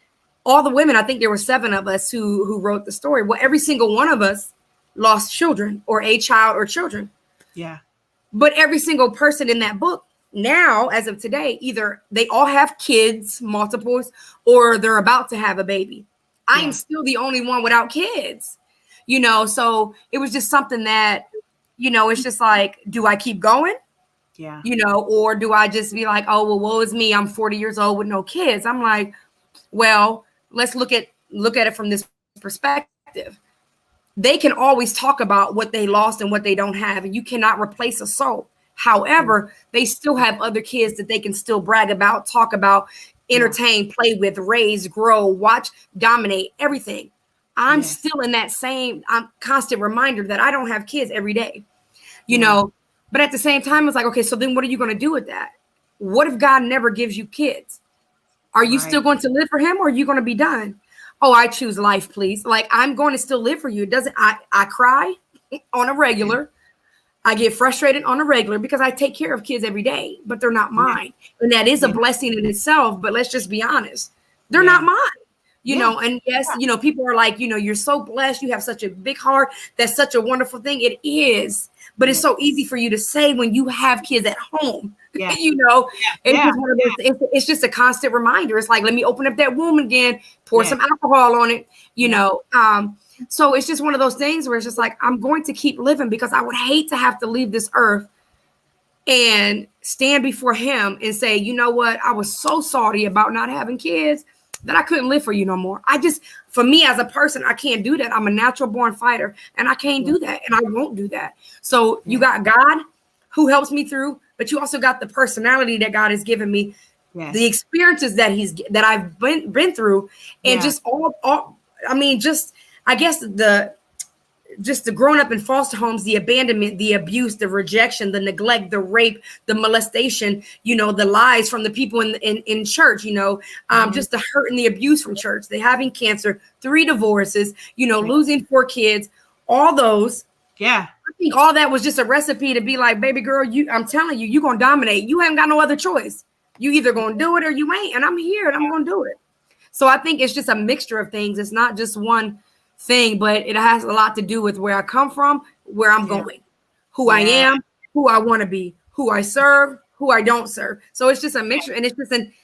all the women, I think there were 7 of us who wrote the story. Well, every single one of us lost children or a child or children. Yeah. But every single person in that book now, as of today, either they all have kids, multiples, or they're about to have a baby. I am still the only one without kids, so it was just something that, it's just like, do I keep going? Yeah. Or do I just be like, oh, well, woe is me. I'm 40 years old with no kids. I'm like, well, let's look at it from this perspective. They can always talk about what they lost and what they don't have, and you cannot replace a soul. However, they still have other kids that they can still brag about, talk about, entertain, play with, raise, grow, watch, dominate, everything. I'm still in that same constant reminder that I don't have kids every day, but at the same time, it's like, okay, so then what are you going to do with that? What if God never gives you kids? Are you still going to live for him, or are you going to be done? Oh, I choose life, please. Like, I'm going to still live for you. I cry on a regular. I get frustrated on a regular because I take care of kids every day, but they're not mine. And that is a blessing in itself. But let's just be honest. They're not mine. you know, and yes, you know, people are like, you know, you're so blessed, you have such a big heart, that's such a wonderful thing. It is, but it's so easy for you to say when you have kids at home. You know, it's just one of those, it's just a constant reminder. It's like, let me open up that womb again, pour some alcohol on it, you know. So it's just one of those things where it's just like, I'm going to keep living, because I would hate to have to leave this earth and stand before him and say, you know what, I was so sorry about not having kids that I couldn't live for you no more. For me as a person, I can't do that. I'm a natural born fighter, and I can't do that, and I won't do that. So you got God who helps me through, but you also got the personality that God has given me, the experiences that I've been through, and just all I mean, just I guess the growing up in foster homes, the abandonment, the abuse, the rejection, the neglect, the rape, the molestation, you know, the lies from the people in church, you know, just the hurt and the abuse from church, the having cancer, 3 divorces, you know, losing 4 kids, all those. I think all that was just a recipe to be like, baby girl, I'm telling you, you're going to dominate. You haven't got no other choice. You either going to do it or you ain't. And I'm here and I'm going to do it. So I think it's just a mixture of things. It's not just one thing, but it has a lot to do with where I come from, where I'm going, who I am, who I want to be, who I serve, who I don't serve. So it's just a mixture, and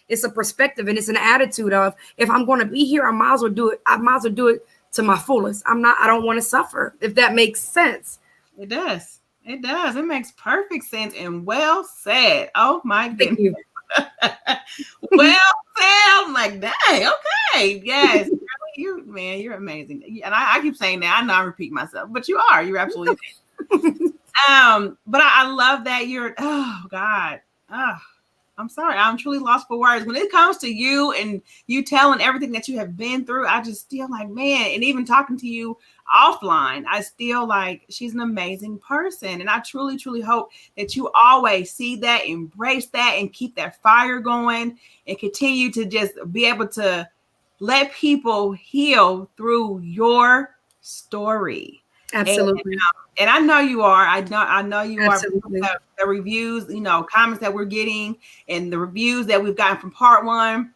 it's a perspective, and it's an attitude of, if I'm going to be here, I might as well do it. I might as well do it to my fullest. I don't want to suffer, if that makes sense. It does. It does. It makes perfect sense, and well said. Oh my goodness. Thank you. Well said. I'm like, dang, okay. Yes. You're amazing. And I keep saying that. I know I repeat myself, but you are. You're absolutely but I love that you're, oh God. I'm sorry. I'm truly lost for words. When it comes to you and you telling everything that you have been through, I just feel like, man, and even talking to you offline, I still like, she's an amazing person. And I truly, truly hope that you always see that, embrace that, and keep that fire going, and continue to just be able to let people heal through your story. Absolutely. And I know you are. I know you Absolutely. are. The reviews, you know, comments that we're getting, and the reviews that we've gotten from part 1,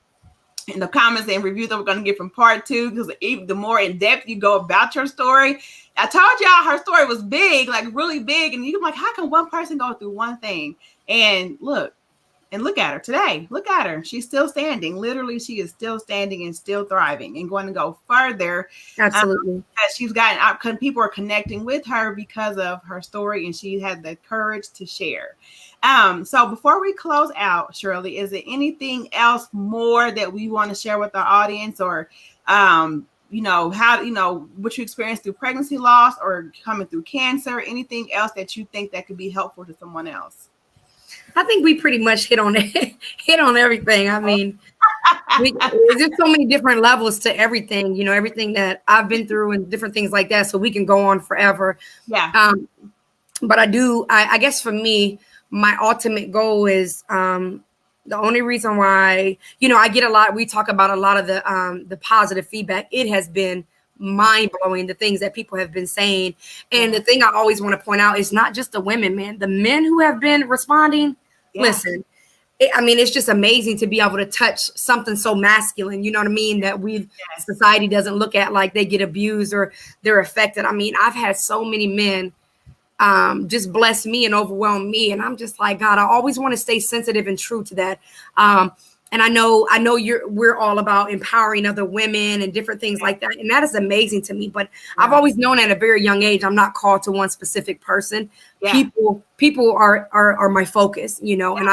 and the comments and reviews that we're going to get from part 2, because even the more in depth you go about your story. I told y'all her story was big, like really big, and you're like, how can one person go through one thing? And look at her today. Look at her. She's still standing. Literally, she is still standing and still thriving, and going to go further. Absolutely. She's gotten, people are connecting with her because of her story, and she had the courage to share. So before we close out, Shir'Lee, is there anything else more that we want to share with our audience, or, you know, how, you know, what you experienced through pregnancy loss or coming through cancer? Anything else that you think that could be helpful to someone else? I think we pretty much hit on everything. I mean, there's just so many different levels to everything, you know, everything that I've been through and different things like that. So we can go on forever. Yeah. But I guess for me, my ultimate goal is the only reason why, you know, I get we talk about a lot of the positive feedback. It has been mind-blowing, the things that people have been saying. And the thing I always want to point out is not just the women, man, the men who have been responding. Listen, it's just amazing to be able to touch something so masculine, you know what I mean, that society doesn't look at like they get abused or they're affected. I mean, I've had so many men just bless me and overwhelm me, and I'm just like, God, I always want to stay sensitive and true to that. And I know we're all about empowering other women and different things like that. And that is amazing to me. But I've always known at a very young age, I'm not called to one specific person. People are my focus, you know, and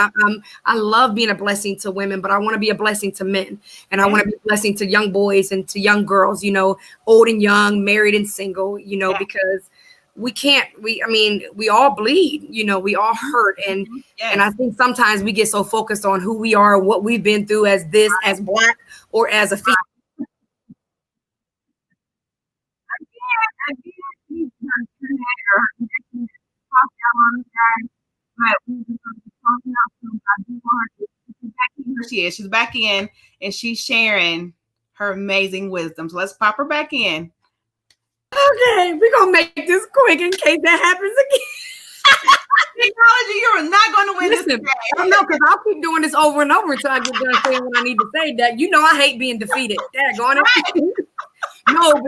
I love being a blessing to women, but I want to be a blessing to men, and I want to be a blessing to young boys and to young girls, you know, old and young, married and single, you know, because we all bleed, you know, we all hurt. And I think sometimes we get so focused on who we are, what we've been through as Black or as a female. She's back in, and she's sharing her amazing wisdom. So let's pop her back in. Okay, we're gonna make this quick in case that happens again. technology, you're not going to win this Listen, game. I don't know, because I'll keep doing this over and over until I get done saying what I need to say. That I hate being defeated. Daggone it. No,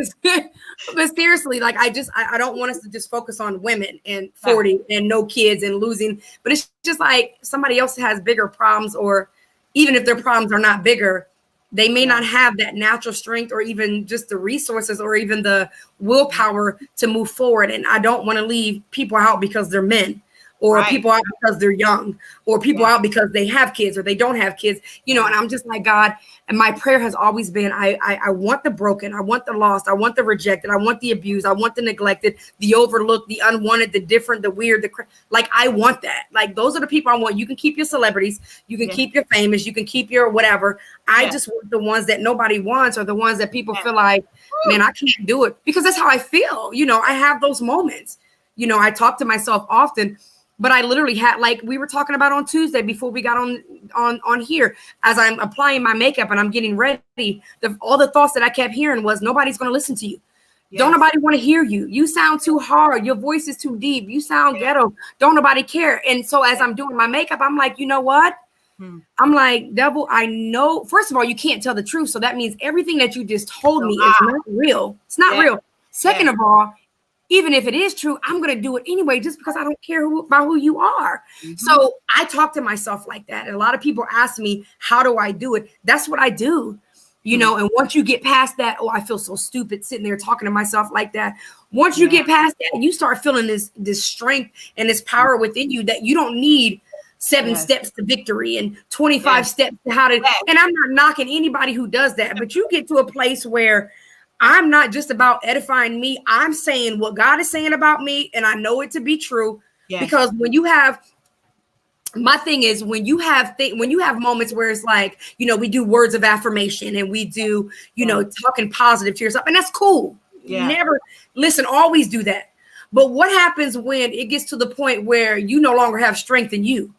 but seriously, like I don't want us to just focus on women and 40 and no kids and losing. But it's just like somebody else has bigger problems, or even if their problems are not bigger, they may not have that natural strength or even just the resources or even the willpower to move forward. And I don't want to leave people out because they're men, or people out because they're young, or people out because they have kids or they don't have kids, and I'm just like, God, and my prayer has always been, I want the broken, I want the lost, I want the rejected, I want the abused, I want the neglected, the overlooked, the unwanted, the different, the weird, like, I want that. Like, those are the people I want. You can keep your celebrities, you can keep your famous, you can keep your whatever. I just want the ones that nobody wants, or the ones that people feel like, man, I can't do it, because that's how I feel. I have those moments. I talk to myself often. But I literally had, like we were talking about on Tuesday before we got on here, as I'm applying my makeup and I'm getting ready, all the thoughts that I kept hearing was, nobody's going to listen to you. Yes. Don't nobody want to hear you. You sound too hard. Your voice is too deep. You sound ghetto. Don't nobody care. And so as I'm doing my makeup, I'm like, you know what? I'm like, devil, I know. First of all, you can't tell the truth. So that means everything that you just told me is not real. It's not real. Second of all, even if it is true, I'm going to do it anyway, just because I don't care about who you are. So I talk to myself like that. And a lot of people ask me, how do I do it? That's what I do. And once you get past that, oh, I feel so stupid sitting there talking to myself like that. Once you get past that, you start feeling this strength and this power within you that you don't need 7 steps to victory and 25 steps to how to. And I'm not knocking anybody who does that, but you get to a place where I'm not just about edifying me. I'm saying what God is saying about me, and I know it to be true. Because when you have, my thing is, when you have moments where it's like, we do words of affirmation and we do, talking positive to yourself, and that's cool. Never listen, always do that. But what happens when it gets to the point where you no longer have strength in you?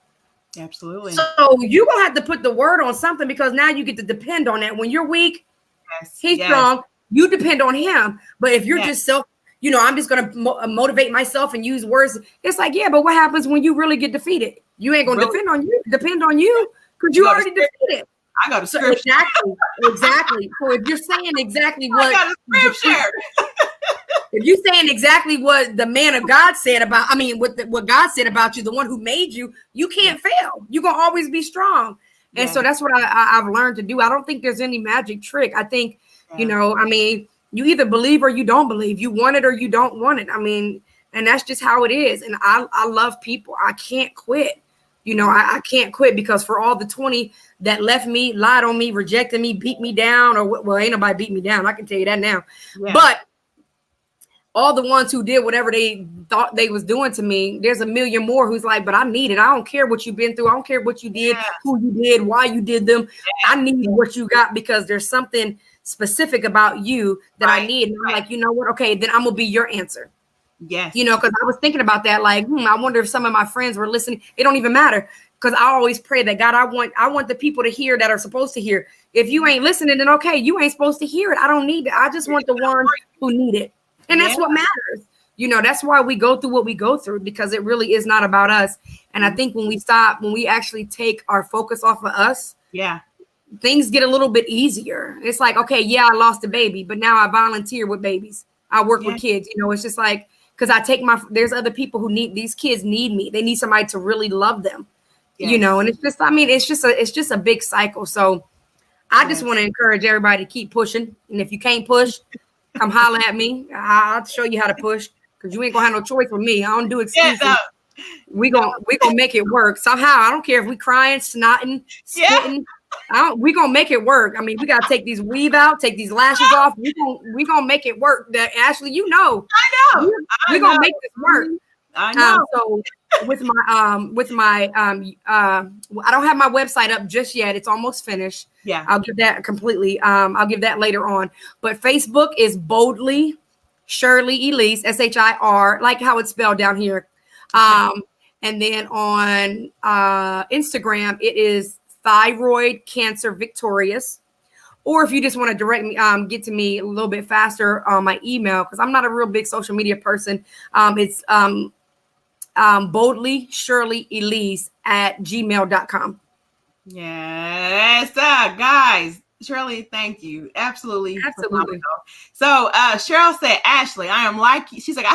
Absolutely. So you're gonna have to put the word on something, because now you get to depend on that. When you're weak, he's strong. You depend on him. But if you're just I'm just going to motivate myself and use words. It's like, but what happens when you really get defeated? You ain't going to depend on you because you already defeated. I got a scripture. Exactly. So if you're saying exactly what, I got a scripture. If you're saying exactly what the man of God said about, what God said about you, the one who made you, you can't fail. You're going to always be strong. And so that's what I've learned to do. I don't think there's any magic trick. I think, you either believe or you don't believe. You want it or you don't want it. And that's just how it is. And I love people. I can't quit. I can't quit, because for all the 20 that left me, lied on me, rejected me, beat me down, ain't nobody beat me down. I can tell you that now. But all the ones who did whatever they thought they was doing to me, there's a million more who's like, but I need it. I don't care what you've been through. I don't care what you did, who you did, why you did them. I need what you got, because there's something specific about you that I need. And I'm like, you know what? Okay, then I'm gonna be your answer. Yes. Because I was thinking about that, like, I wonder if some of my friends were listening. It don't even matter, because I always pray that, God, I want the people to hear that are supposed to hear. If you ain't listening, then okay, you ain't supposed to hear it. I don't need it. I just want the ones who need it. And that's what matters. That's why we go through what we go through, because it really is not about us. And I think when we actually take our focus off of us, things get a little bit easier. It's like, okay, I lost a baby, but now I volunteer with babies. I work with kids. It's just like, because there's other people who these kids need me. They need somebody to really love them, and it's just, it's just a big cycle. So I just want to encourage everybody to keep pushing. And if you can't push, come holler at me. I'll show you how to push, because you ain't gonna have no choice with me. I don't do excuses. We gonna make it work somehow. I don't care if we crying, snotting, spitting. We gonna make it work. We gotta take these weave out, take these lashes off. We gonna make it work. Ashley, I know. We gonna make this work. I know. So with my I don't have my website up just yet. It's almost finished. I'll give that completely. I'll give that later on. But Facebook is Boldly Shir'Lee Elesse, SHIR, like how it's spelled down here. And then on Instagram, it is Thyroid Cancer Victorious. Or if you just want to direct me, get to me a little bit faster on my email, because I'm not a real big social media person. It's boldly Shir'Lee Elesse at gmail.com. Yes, guys. Shirley, thank you. Absolutely. Absolutely. Phenomenal. So Cheryl said, Ashley, I am like you. She's like,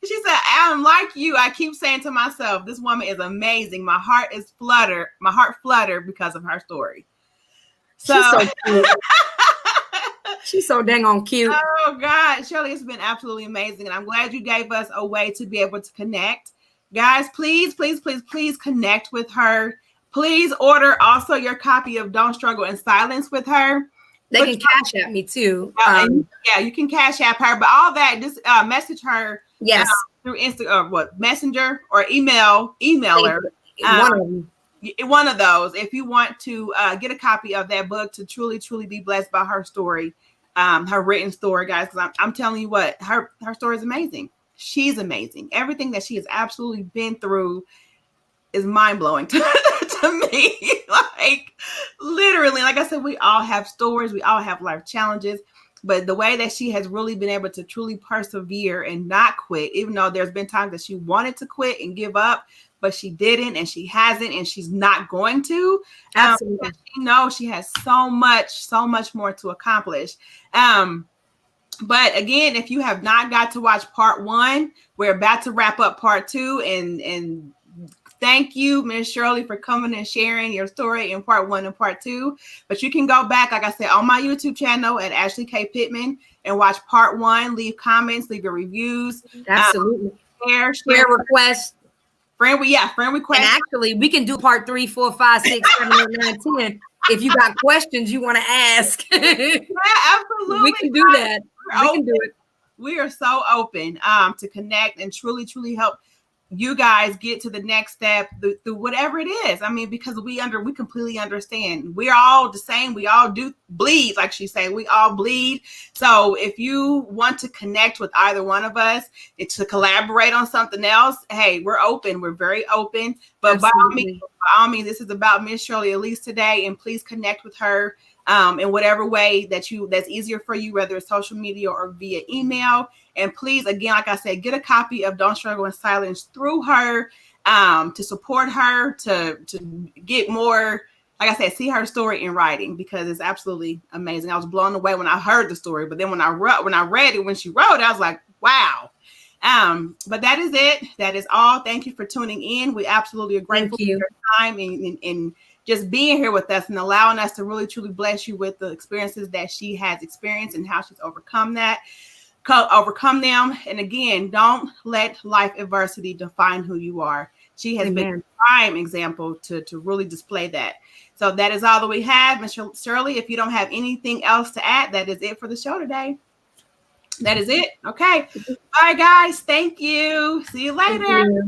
she said, I'm like you. I keep saying to myself, this woman is amazing. My heart fluttered because of her story. So, she's so cute. She's so dang on cute. Oh God, Shirley, it's been absolutely amazing. And I'm glad you gave us a way to be able to connect. Guys, please connect with her. Please order also your copy of Don't Struggle in Silence with her. They can cash at me too. Yeah, you can cash app her, but all that, just message her. Yes. Through Instagram or Messenger or email her. One of those. If you want to get a copy of that book to truly be blessed by her story, her written story, guys, because I'm telling you what, her story is amazing. She's amazing. Everything that she has absolutely been through is mind-blowing to me. Like, literally, like I said, we all have stories, we all have life challenges, but the way that she has really been able to truly persevere and not quit, even though there's been times that she wanted to quit and give up, but she didn't, and she hasn't, and she's not going to. Absolutely. She knows she has so much more to accomplish. But again, if you have not got to watch part 1, we're about to wrap up part 2, and thank you, Ms. Shirley, for coming and sharing your story in part 1 and part 2. But you can go back, like I said, on my YouTube channel at Ashley K. Pittman and watch part 1. Leave comments, leave your reviews. Absolutely. Share requests. Friend request. And actually, we can do part 3, 4, 5, 6, 7, 8, 9, 10. If you got questions you want to ask. Yeah, absolutely. We can do that. We can do it. We are so open to connect and truly help you guys get to the next step through whatever it is. I mean, because we completely understand. We're all the same. We all do bleed, like she said. We all bleed. So if you want to connect with either one of us, it's to collaborate on something else. Hey, we're open. We're very open. But by all means, this is about Miss Shir'Lee Elesse today, and please connect with her in whatever way that's easier for you, whether it's social media or via email. And please, again, like I said, get a copy of Don't Struggle in Silence through her to support her, to get more, like I said, see her story in writing, because it's absolutely amazing. I was blown away when I heard the story, but then when I read it, when she wrote it, I was like, wow. But that is it. That is all. Thank you for tuning in. We absolutely are grateful for your time and just being here with us and allowing us to really, truly bless you with the experiences that she has experienced and how she's overcome them. And again, don't let life adversity define who you are. She has been a prime example to really display that. So that is all that we have. Ms. Shirley, if you don't have anything else to add, that is it for the show today. That is it. Okay. Bye, guys. Thank you. See you later.